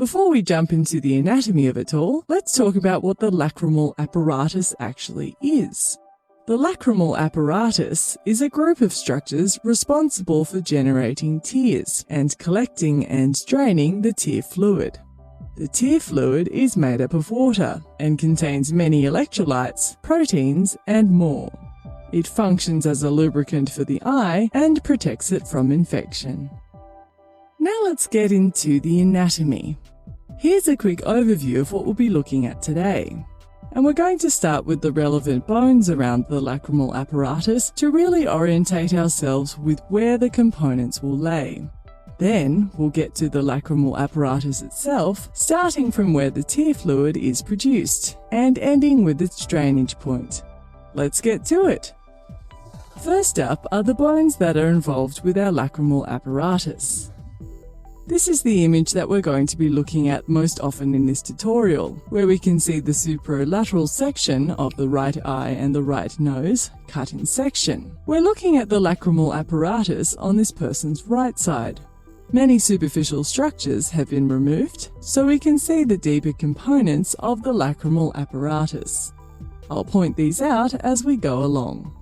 Before we jump into the anatomy of it all, let's talk about what the lacrimal apparatus actually is. The lacrimal apparatus is a group of structures responsible for generating tears and collecting and draining the tear fluid. The tear fluid is made up of water and contains many electrolytes, proteins, and more. It functions as a lubricant for the eye and protects it from infection. Now let's get into the anatomy. Here's a quick overview of what we'll be looking at today. And we're going to start with the relevant bones around the lacrimal apparatus to really orientate ourselves with where the components will lay. Then we'll get to the lacrimal apparatus itself, starting from where the tear fluid is produced and ending with its drainage point. Let's get to it. First up are the bones that are involved with our lacrimal apparatus. This is the image that we're going to be looking at most often in this tutorial, where we can see the superolateral section of the right eye and the right nose cut in section. We're looking at the lacrimal apparatus on this person's right side. Many superficial structures have been removed, so we can see the deeper components of the lacrimal apparatus. I'll point these out as we go along.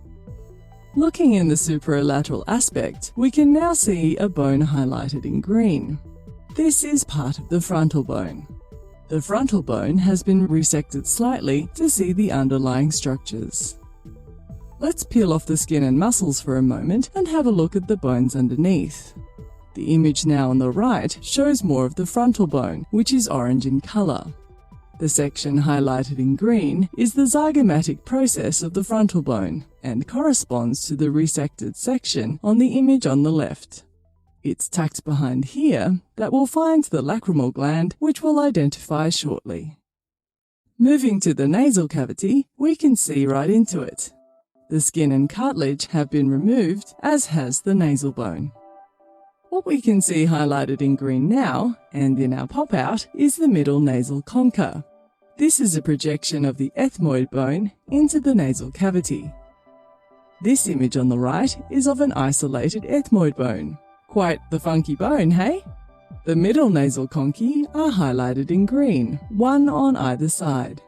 Looking in the superolateral aspect, we can now see a bone highlighted in green. This is part of the frontal bone. The frontal bone has been resected slightly to see the underlying structures. Let's peel off the skin and muscles for a moment and have a look at the bones underneath. The image now on the right shows more of the frontal bone, which is orange in color. The section highlighted in green is the zygomatic process of the frontal bone and corresponds to the resected section on the image on the left. It's tucked behind here that we'll find the lacrimal gland, which we'll identify shortly. Moving to the nasal cavity, we can see right into it. The skin and cartilage have been removed, as has the nasal bone. What we can see highlighted in green now, and in our pop-out, is the middle nasal concha. This is a projection of the ethmoid bone into the nasal cavity. This image on the right is of an isolated ethmoid bone. Quite the funky bone, hey? The middle nasal conchae are highlighted in green, one on either side.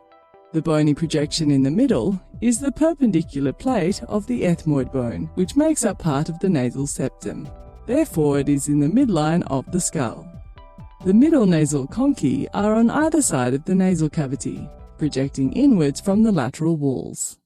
The bony projection in the middle is the perpendicular plate of the ethmoid bone, which makes up part of the nasal septum. Therefore, it is in the midline of the skull. The middle nasal conchae are on either side of the nasal cavity, projecting inwards from the lateral walls.